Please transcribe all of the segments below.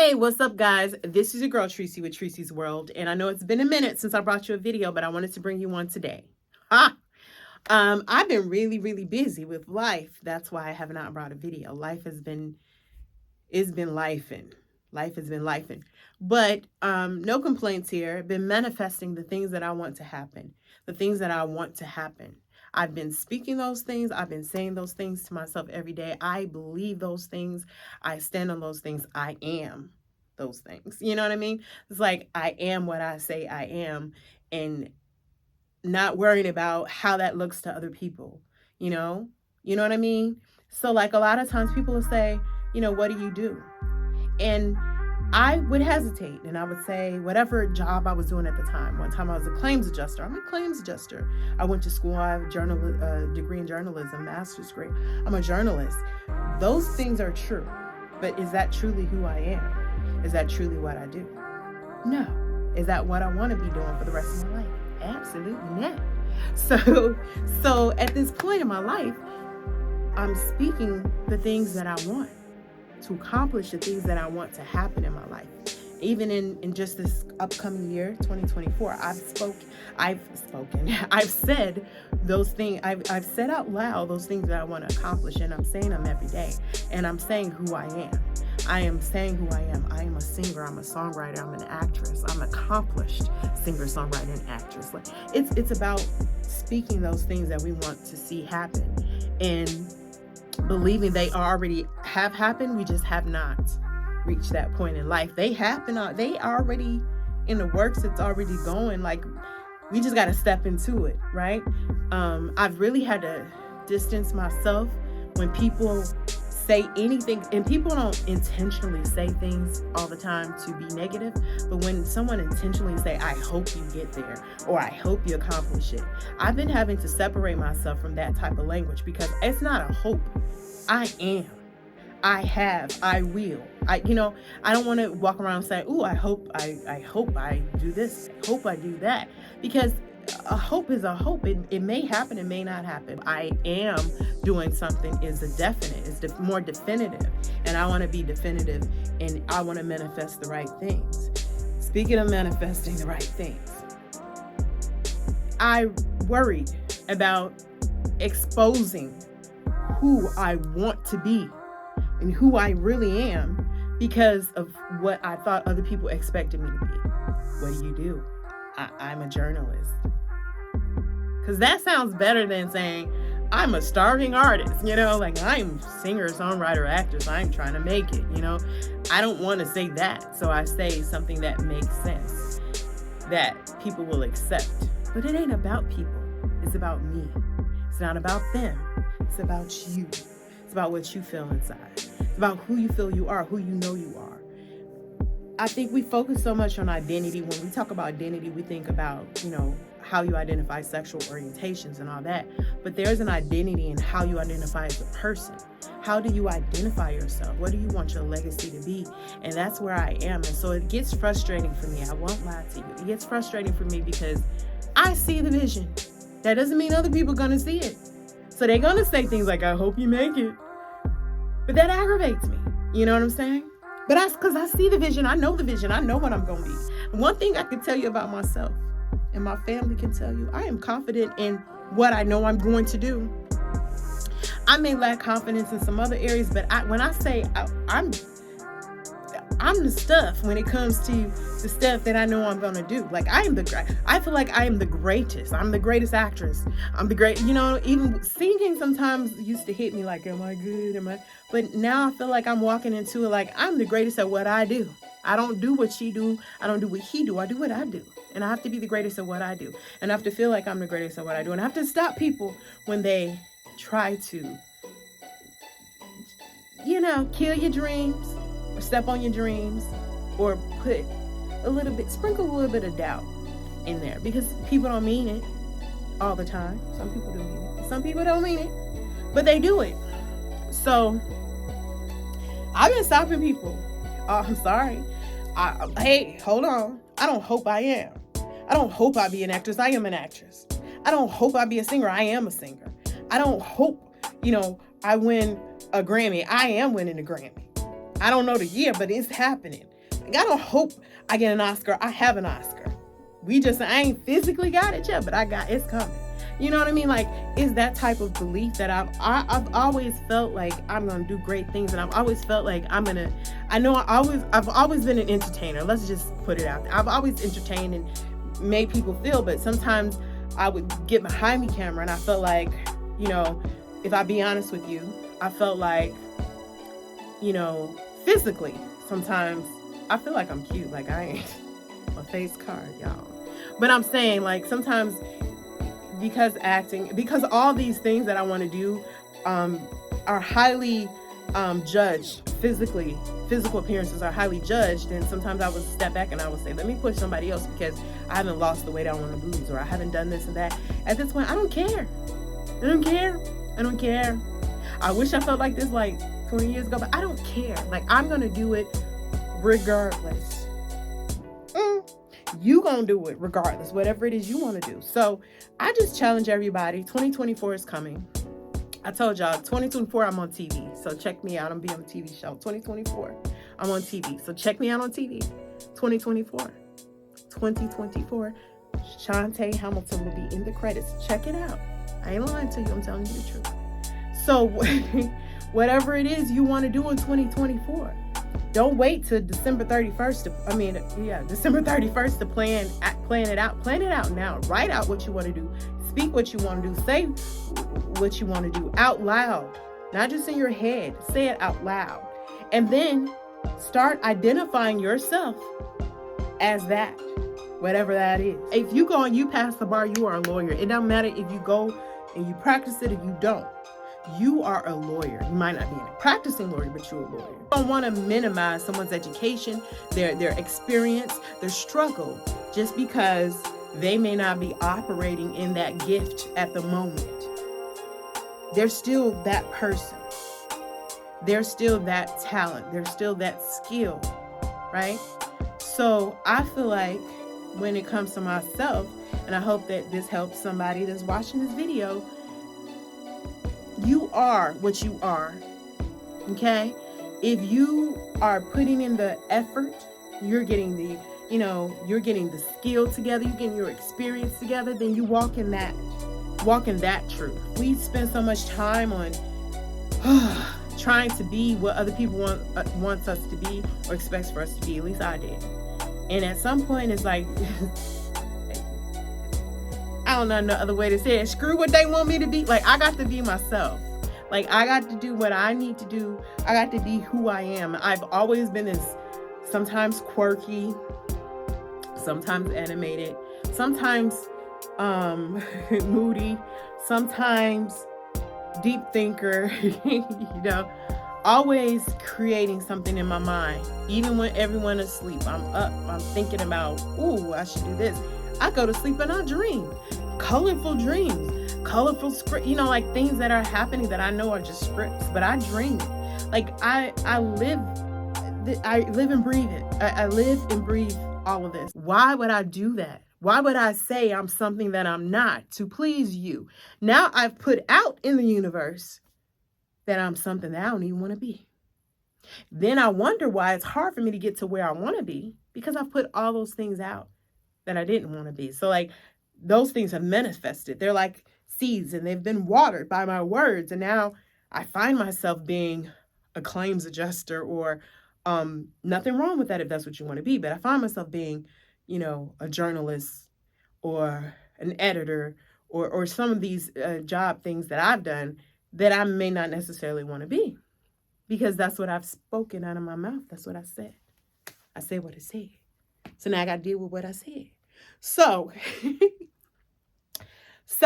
Hey, what's up, guys? This is your girl Tresey with Treseysworld, and I know it's been a minute since I brought you a video, but I wanted to bring you one today. I've been really busy with life. That's why I have not brought a video. Life has been lifing. Life has been lifing. But no complaints here. I've been manifesting the things that I want to happen. The things that I want to happen. I've been speaking those things. I've been saying those things to myself every day. I believe those things. I stand on those things. I am those things. You know what I mean? It's like I am what I say I am, and not worrying about how that looks to other people. You know what I mean? So like a lot of times people will say, what do you do? And I would hesitate and I would say whatever job I was doing at the time. One time I was a claims adjuster. I'm a claims adjuster. I went to school. I have a degree in journalism, master's degree. I'm a journalist. Those things are true. But is that truly who I am? Is that truly what I do? No. Is that what I want to be doing for the rest of my life? Absolutely not. So at this point in my life, I'm speaking the things that I want to accomplish, the things that I want to happen in my life. Even in just this upcoming year, 2024, I've said those things, I've said out loud those things that I want to accomplish, and I'm saying them every day, and I'm saying who I am. I am saying who I am. I am a singer, I'm a songwriter, I'm an actress, I'm an accomplished singer, songwriter, and actress. Like it's about speaking those things that we want to see happen, and believing they already have happened. We just have not reached that point in life. They happen, they already in the works. It's already going. Like we just got to step into it, right? I've really had to distance myself when people say anything, and people don't intentionally say things all the time to be negative, but when someone intentionally say, I hope you get there, or I hope you accomplish it, I've been having to separate myself from that type of language, because it's not a hope. I am. I have. I will. I don't want to walk around saying, "Ooh, I hope I do this. I hope I do that," because a hope is a hope. It may happen. It may not happen. I am doing something is a definite. It's more definitive, and I want to be definitive, and I want to manifest the right things. Speaking of manifesting the right things, I worried about exposing who I want to be and who I really am because of what I thought other people expected me to be. What do you do? I'm a journalist. Because that sounds better than saying I'm a starving artist, like I'm singer, songwriter, actress, I'm trying to make it, I don't want to say that. So I say something that makes sense, that people will accept. But it ain't about people. It's about me. It's not about them. It's about you. It's about what you feel inside. It's about who you feel you are, who you know you are. I think we focus so much on identity. When we talk about identity, we think about, how you identify sexual orientations and all that. But there's an identity in how you identify as a person. How do you identify yourself? What do you want your legacy to be? And that's where I am. And so it gets frustrating for me. I won't lie to you. It gets frustrating for me because I see the vision. That doesn't mean other people are going to see it. So they're going to say things like, I hope you make it. But that aggravates me. You know what I'm saying? But because I see the vision. I know the vision. I know what I'm going to be. One thing I can tell you about myself, and my family can tell you, I am confident in what I know I'm going to do. I may lack confidence in some other areas, but when I say I'm the stuff when it comes to the stuff that I know I'm going to do. Like I feel like I am the greatest. I'm the greatest actress. I'm the great, even singing sometimes used to hit me like, am I good? But now I feel like I'm walking into it like I'm the greatest at what I do. I don't do what she do. I don't do what he do. I do what I do. And I have to be the greatest at what I do. And I have to feel like I'm the greatest at what I do. And I have to stop people when they try to, kill your dreams or step on your dreams or sprinkle a little bit of doubt in there, because people don't mean it all the time. Some people do mean it. Some people don't mean it, but they do it. So I've been stopping people. Oh, I'm sorry. Hey, hold on. I don't hope I am. I don't hope I be an actress. I am an actress. I don't hope I be a singer. I am a singer. I don't hope, I win a Grammy. I am winning a Grammy. I don't know the year, but it's happening. Like, I don't hope I get an Oscar. I have an Oscar. I ain't physically got it yet, but it's coming. You know what I mean? Like, it's that type of belief that I've always felt like I'm gonna do great things, and I've always felt like I've always been an entertainer. Let's just put it out there. I've always entertained and made people feel, but sometimes I would get behind the camera and I felt like, you know, if I be honest with you, I felt like, you know, physically, sometimes I feel like I'm cute. Like, I ain't a face card, y'all. But I'm saying, like, sometimes because all these things that I want to do are highly judged physically. Physical appearances are highly judged, and sometimes I would step back and I would say, let me push somebody else because I haven't lost the weight I want to lose, or I haven't done this and that. At this point, I don't care. I don't care. I wish I felt like this like 20 years ago, but I don't care. Like, I'm going to do it regardless. You gonna do it regardless, whatever it is you want to do. So I just challenge everybody. 2024 is coming. I told y'all 2024 I'm on TV, so check me out. I'm be on a TV show. 2024 I'm on TV, so check me out on TV. 2024 Schonté Hamilton will be in the credits. Check it out. I ain't lying to you. I'm telling you the truth. So whatever it is you want to do in 2024, don't wait till December 31st December 31st to plan it out. Plan it out now. Write out what you want to do. Speak what you want to do. Say what you want to do out loud. Not just in your head. Say it out loud. And then start identifying yourself as that. Whatever that is. If you go and you pass the bar, you are a lawyer. It doesn't matter if you go and you practice it or you don't. You are a lawyer. You might not be a practicing lawyer, but you're a lawyer. You don't want to minimize someone's education, their experience, their struggle, just because they may not be operating in that gift at the moment. They're still that person. They're still that talent. They're still that skill, right? So I feel like when it comes to myself, and I hope that this helps somebody that's watching this video, you are what you are, okay? If you are putting in the effort, you're getting the skill together, you're getting your experience together, then you walk in that truth. We spend so much time on trying to be what other people wants us to be or expects for us to be. At least I did. And at some point, it's like, I don't know no other way to say it. Screw what they want me to be. Like, I got to be myself. Like, I got to do what I need to do. I got to be who I am. I've always been this, sometimes quirky, sometimes animated, sometimes moody, sometimes deep thinker, always creating something in my mind. Even when everyone is asleep, I'm up, I'm thinking about, ooh, I should do this. I go to sleep and I dream. Colorful dreams, colorful script, like things that are happening that I know are just scripts, but I dream it. Like I live and breathe it. I live and breathe all of this. Why would I do that? Why would I say I'm something that I'm not to please you? Now I've put out in the universe that I'm something that I don't even want to be. Then I wonder why it's hard for me to get to where I want to be, because I've put all those things out that I didn't want to be. So like, those things have manifested. They're like seeds and they've been watered by my words. And now I find myself being a claims adjuster, or nothing wrong with that if that's what you want to be. But I find myself being, a journalist or an editor or some of these job things that I've done that I may not necessarily want to be, because that's what I've spoken out of my mouth. That's what I said. I said what I said. So now I got to deal with what I said. So,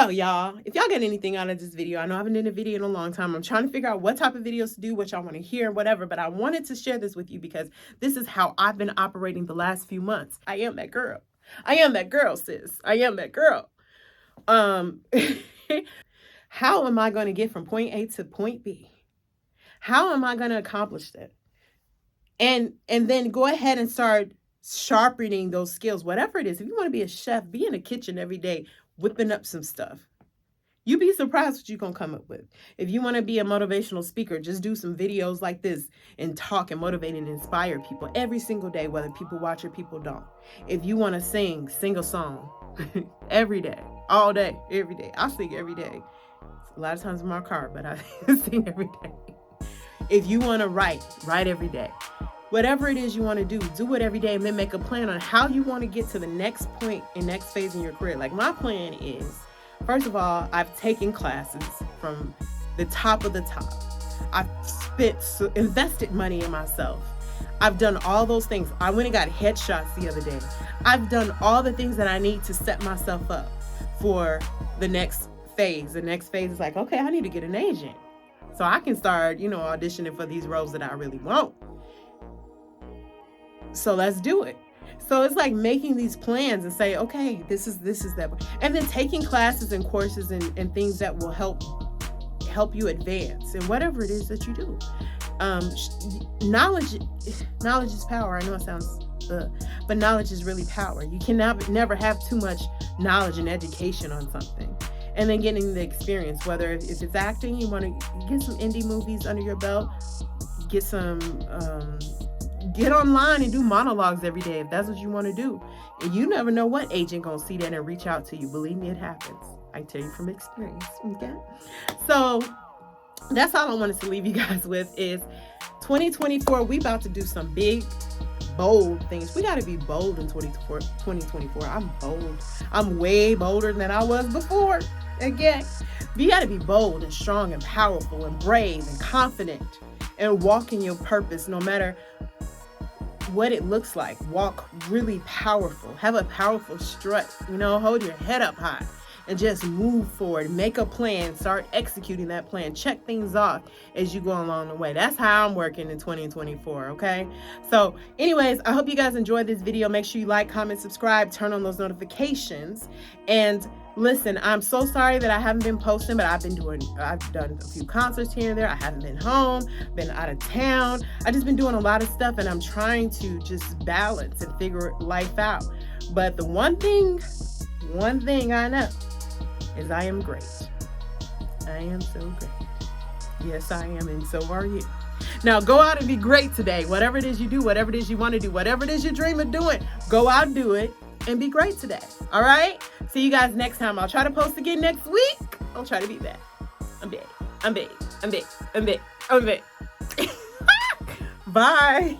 y'all, if y'all get anything out of this video, I know I haven't done a video in a long time. I'm trying to figure out what type of videos to do, what y'all want to hear, whatever. But I wanted to share this with you because this is how I've been operating the last few months. I am that girl. I am that girl, sis. I am that girl. How am I going to get from point A to point B? How am I going to accomplish that? And then go ahead and start sharpening those skills, whatever it is. If you want to be a chef, be in the kitchen every day, whipping up some stuff. You'd be surprised what you're going to come up with. If you want to be a motivational speaker, just do some videos like this and talk and motivate and inspire people every single day, whether people watch or people don't. If you want to sing a song every day, all day, every day. I sing every day. A lot of times in my car, but I sing every day. If you want to write every day. Whatever it is you want to do it every day, and then make a plan on how you want to get to the next point and next phase in your career. Like my plan is, first of all, I've taken classes from the top of the top. I've invested money in myself. I've done all those things. I went and got headshots the other day. I've done all the things that I need to set myself up for the next phase. The next phase is like, okay, I need to get an agent so I can start, auditioning for these roles that I really want. So let's do it. So it's like making these plans and say, okay, this is that. And then taking classes and courses and things that will help you advance in whatever it is that you do. Knowledge is power. I know it sounds, but knowledge is really power. You can never have too much knowledge and education on something. And then getting the experience, whether if it's acting, you want to get some indie movies under your belt, get online and do monologues every day if that's what you want to do. And you never know what agent gonna see that and reach out to you. Believe me, it happens. I tell you from experience. Okay. So that's all I wanted to leave you guys with is 2024. We about to do some big, bold things. We got to be bold in 2024. I'm bold. I'm way bolder than I was before. Again, you got to be bold and strong and powerful and brave and confident and walk in your purpose no matter what it looks like. Walk really powerful. Have a powerful strut. Hold your head up high and just move forward. Make a plan. Start executing that plan. Check things off as you go along the way. That's how I'm working in 2024, okay? So anyways, I hope you guys enjoyed this video. Make sure you like, comment, subscribe, turn on those notifications. And listen, I'm so sorry that I haven't been posting, but I've done a few concerts here and there. I haven't been home, been out of town. I've just been doing a lot of stuff, and I'm trying to just balance and figure life out. But the one thing I know is I am great. I am so great. Yes, I am, and so are you. Now go out and be great today. Whatever it is you do, whatever it is you want to do, whatever it is you dream of doing, go out and do it and be great today. All right? See you guys next time. I'll try to post again next week. I'll try to be back. I'm big. Bye.